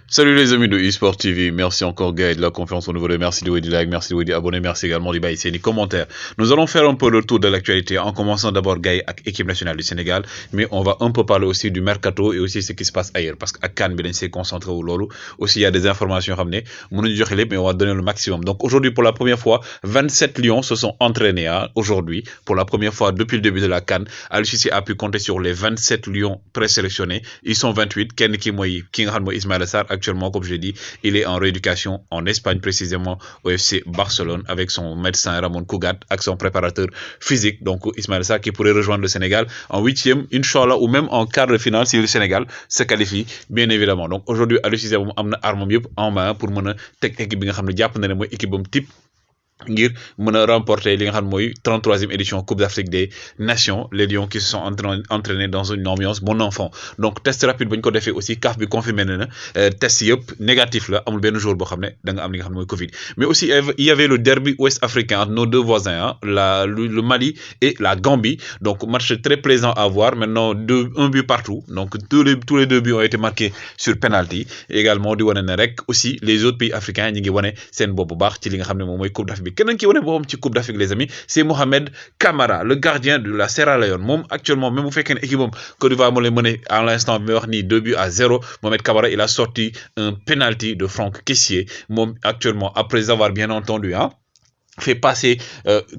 Salut les amis de eSport TV, merci encore Gaël de la confiance au nouveau de merci de like, merci de abonner, merci également de baisser les commentaires. Nous allons faire un peu le tour de l'actualité en commençant d'abord Gaël avec l'équipe nationale du Sénégal, mais on va un peu parler aussi du mercato et aussi ce qui se passe ailleurs parce qu'à Cannes, bien s'est concentré au lolo. Aussi il y a des informations ramenées, mais on va donner le maximum. Donc aujourd'hui pour la première fois, 27 Lions se sont entraînés aujourd'hui pour la première fois depuis le début de la Cannes. Aliou Cissé a pu compter sur les 27 Lions présélectionnés. Ils sont 28. Ken Ismaël Sarr actuellement, comme je l'ai dit, il est en rééducation en Espagne, précisément au FC Barcelone, avec son médecin Ramon Cougat, avec son préparateur physique. Donc Ismaël Sarr qui pourrait rejoindre le Sénégal en huitième, Inch'Allah, ou même en quart de finale si le Sénégal se qualifie, bien évidemment. Donc aujourd'hui, Aliou Cissé am na arme yëpp en main pour mën a teg équipe bi nga xam ne jàpp na ne mooy équipe bam type ngir mën a remporter li nga xam mooy 33e édition Coupe d'Afrique des Nations, les Lions qui se sont entraînés dans une ambiance bon enfant. Donc test rapide bañ ko defee aussi CAF bi confirmé na test yëpp négatif la, amul benn jour boo xam ne da nga am li nga xam mooy Covid. Mais aussi il y avait le derby ouest africain entre nos deux voisins, le Mali et la Gambie. Donc match très plaisant à voir. Maintenant un but partout. Donc tous les deux buts ont été marqués sur penalty. Et également di wane ne rek aussi les autres pays africains ñi ngi wane seen bopp bu baax ci li nga xam ne moom mooy Coupe d'Afrique. Quelqu'un qui est ci Coupe d'Afrique les amis, c'est Mohamed Kamara, le gardien de la Sierra Leone. Mom actuellement même bu fekkee ne équipe Côte d'Ivoire moo lay mené à l'instant bi wax ni 2-0. Mohamed Kamara il a sorti un penalty de Franck Kessié. Mom actuellement après avoir bien entendu fait passer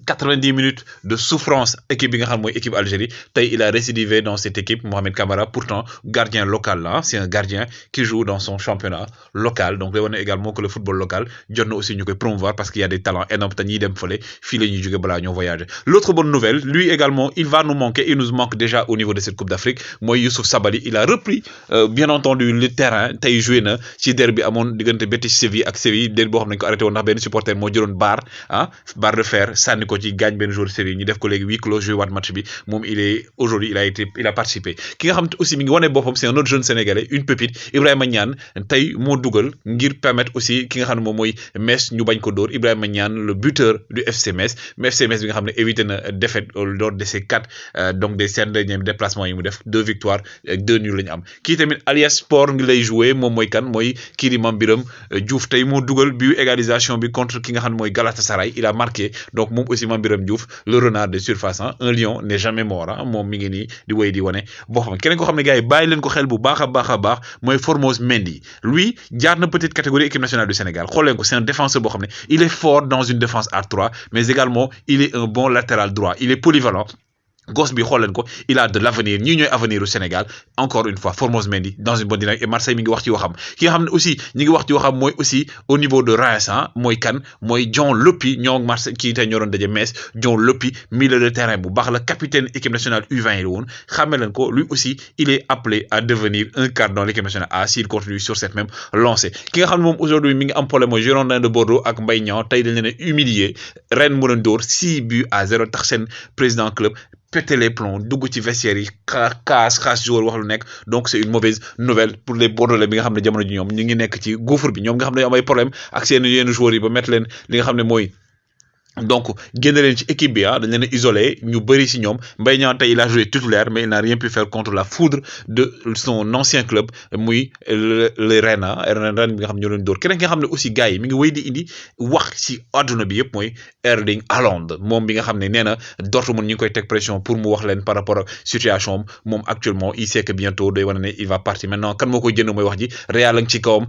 90 minutes de souffrance équipe bi nga xam mooy équipe Algérie. Tay il a récidivé dans cette équipe. Mohamed Kamara pourtant gardien local là, c'est un gardien qui joue dans son championnat local. Donc day wane également que le football local jot na aussi ñu koy promouvoir parce qu'il y a des talents énormes te ñiy dem fële fii la ñuy jóge balaa ñoo voyager. L'autre bonne nouvelle, lui également il va nous manquer, il nous manque déjà au niveau de cette Coupe d'Afrique, mooy Youssouf Sabaly. Il a repris bien entendu le terrain. Tay joué na ci derby amoon diggante Betis Séville ak Séville, derby boo xam ne ko arrêté woon ndax benn supporter moo jëloon barre de fer sànni ko ci gaañ benn jour Séville ñu def ko léegi huis clos joué waat match bi moom aujourd'hui il a participé. Ki nga xam aussi mi ngi wane boppam, c'est un autre jeune sénégalais, une pépite, Ibrahima Niane. Tey moo dugal ngir permettre aussi ki nga xam ne moom mooy Metz ñu bañ ko dóor. Ibrahima Niane, le buteur du FC Metz. Mais FC Metz bi nga xam ne évité na défaite lors de ces 4 donc des 5 derniers déplacements yi mu def, 2 victoires ak 2 nuls la ñu am. Kii tamit Alias Sport ngi lay joué, moom mooy kan mooy kii di Mame Biram Diouf. Tey moo dugal bi égalisation bi contre ki nga xam ne mooy Galatasaray. Il a marqué. Donc moom aussi Mame Biram Diouf, le renard de surface, un lion n'est jamais mort. Moom mi ngi nii di wéy di wane boo xam ne keneen ko xam ne gars yi bàyyi leen ko xel bu baax a baax mooy Formose Mendy. Lui jaar na petite catégorie équipe nationale du Sénégal. Xool leen ko, c'est un défenseur boo xam ne il est fort dans une défense à 3, mais également il est un bon latéral droit, il est polyvalent. Gosse bi xool leen ko, il a de l'avenir. ñii ñooy avenir au Sénégal. Encore une fois Formose Mendy dans une bonne dynamique, et Marseille mi ngi wax ci waxam. Ki nga xam ne aussi ñi ngi wax ci waxam mooy aussi au niveau de Reims mooy kan mooy Dion Lopy. ñoo Marseille kii tey ñoo doon daje Metz. Dion Lopy milieu de terrain bu baax la, capitaine équipe nationale U20 yi la woon. Xàmme leen ko, lui aussi il est appelé à devenir un quart dans l'équipe nationale A s'il continue sur cette même lancée. Ki nga xam ne moom aujourd'hui mi ngi am problème mooy Girondins de Bordeaux ak Mbaye Niang. Tey dañ leen a humilier, ren mu leen dóor 6-0 tax seen président club péter les plombs, dugg ci vestiaire yi xaas joueur wax lu nekk. Donc c'est une mauvaise nouvelle pour les Bordelais bi nga xam ne jamono ji ñoom ñu ngi nekk ci gouffre bi, ñoom nga xam ne am ay problème ak seen yenn joueurs yi ba mettre leen li nga xam ne mooy donc génne leen ci équipe bi dañ leen isolé ñu bëri ci ñoom. Mbaye Niang tey il a joué titulaire mais il n'a rien pu faire contre la foudre de son ancien club muy le Rennes bi nga xam ne ñoo leen dóor. Keneen ki nga xam ne aussi gars yi mi ngi wéy di indi wax ci àdduna bi yëpp mooy Erling Haaland. Moom bi nga xam ne nee na Dortmund ñu ngi koy teg pression pour mu wax leen par rapport ak situation moom actuellement il sait que bientôt day wane ne il va partir. Maintenant kan moo koy jënd mooy wax ji, Real la ci kawam.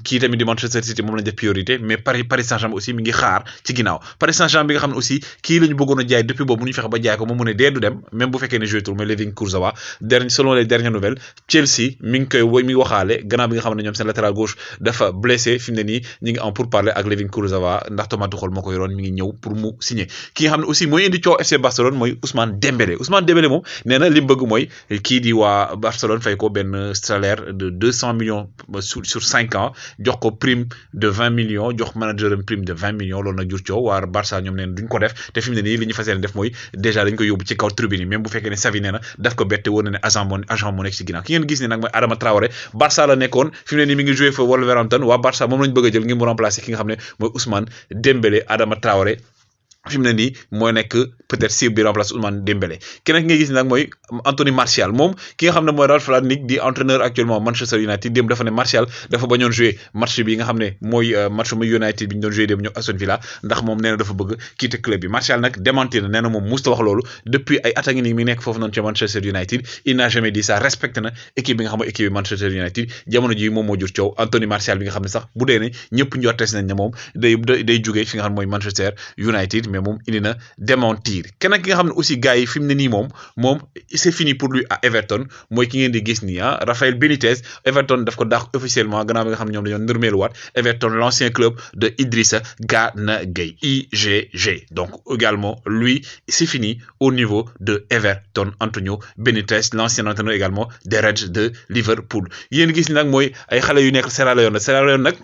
Kii tamit di Manchester City moom lañ def priorité, mais Paris Saint-Germain aussi mi ngi xaar ci ginnaaw. Jean bi nga xam ne aussi kii la ñu bëggoon a jaay depuis boobu mu ñu fexe ba jaay ko moom mu ne dee du dem même bu fekkee ne joué tur mais Layvin Kurzawa selon les dernières nouvelles Chelsea mi ngi waxaale gannaaw bi nga xam ne ñoom seen latéral gauche dafa blessé. Fi mu ne nii ñi ngi am pour parler ak Layvin Kurzawa ndax Thomas Tuchel moo ko yoroon mi ngi ñëw pour mu signer. Ki nga xam ne aussi mooy indi coow FC Barcelone mooy Ousmane Dembélé moom nee na li bëgg mooy kii di waa Barcelone fay ko benn salaire de 200 millions sur 5 ans, jox ko prime de 20 millions, jox manager prime de 20 millions. Loolu nag jur coow waa Barça ñoom neen duñ ko def te fi mu ne nii li ñu fas yéene def mooy déjà dañ ko yóbbu ci kaw tribune yi, même bu fekkee ne Xavi nee na daf ko bette woon na ne agent moo nekk ci ginnaaw. Ki ngeen gis ne nag mooy Adama Traoré, Barça la nekkoon, fi mu ne nii mi ngi joué fa Wolverhampton. waa Barça moom lañ bëgg a jël ngir mu remplacer ki nga xam ne mooy Ousmane Dembélé. Adama Traoré fi mu ne nii mooy nekk peut-être si bi remplace Ousmane Dembélé keneen ki nga gis nag mooy Anthony Martial moom ki nga xam ne mooy Ralph Rangnick di entraîneur actuellement Manchester United démb dafa ne Martial dafa bañoon jouer match bi nga xam ne mooy match mu United bi ñu doon jouer démb ñu Aston Villa ndax moom nee na dafa bëgg quitter club bi Martial nag démentir na nee na moom musta wax loolu depuis ay at a ngi nii mi nekk foofu noonu ci Manchester United il n'a jamais dit ça respecté na équipe bi nga xam ne équipe bi Manchester United jamono ji moom moo jur coow Anthony Martial bi nga xam ne sax bu dee ne ñëpp njortees nañ ne moom day jugee fi nga xam ne mooy Manchester United mais moom indi na démentir keneen ki nga xam ne aussi gars yi fi mu ne nii moom c'est fini pour lui à Everton mooy ki ngeen di gis nii Rafael Benitez Everton daf ko dàq officiellement gannaaw bi nga xam ne ñoom dañoo nërmeeluwaat Everton l'ancien club de Idrissa Gana Gueye IGG donc également lui c'est fini au niveau de Everton Antonio Benitez l'ancien entraîneur également des Reds de Liverpool yéen gis ni nag mooy ay xale yu nekk Sierra Leone nag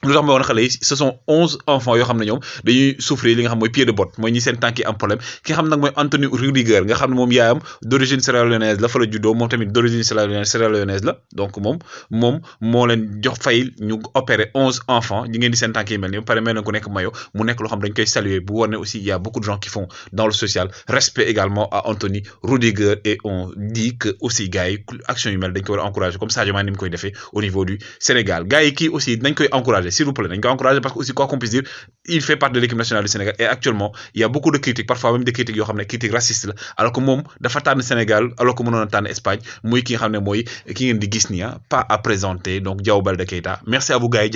lu tax may woon xale yi ce sont 11 enfants yoo xam ne ñoom dañuy souffrir li nga xam mooy pied de botte mooy ñi seen tànk yi am problème ki nga xam nag mooy Anthony Rudiger nga xam ne moom yaayam d'origine sierra-léonaise la fa la juddoo moom tamit d'origine sierra-léonaise la donc moom moo leen jox fayil ñu opérer 11 enfants ñi ngeen di seen tànk yi mel ni pare mel na ku nekk mayo mu nekk loo xam dañ koy saluer bu war ne aussi il y a beaucoup de gens qui font dans le social respect également à Anthony Rudiger et on dit que aussi gars yi action yu mel dañ ko war a encourager comme Sadio Mané ni mu koy defee au niveau du Sénégal gars yi kii aussi dañ koy encourager s'il vous plaît dañ koy encourager parce que aussi quoi qu'on puisse dire il fait partie de l'équipe nationale du Sénégal et actuellement il y a beaucoup de critiques parfois même des critiques yoo xam ne critiques racistes la alors que moom dafa tànn Sénégal alors que mënoon a tànn Espagne muy ki nga xam ne mooy ki ngeen di gis nii pas à présenter donc Diao Baldé Keita merci à vous gars yi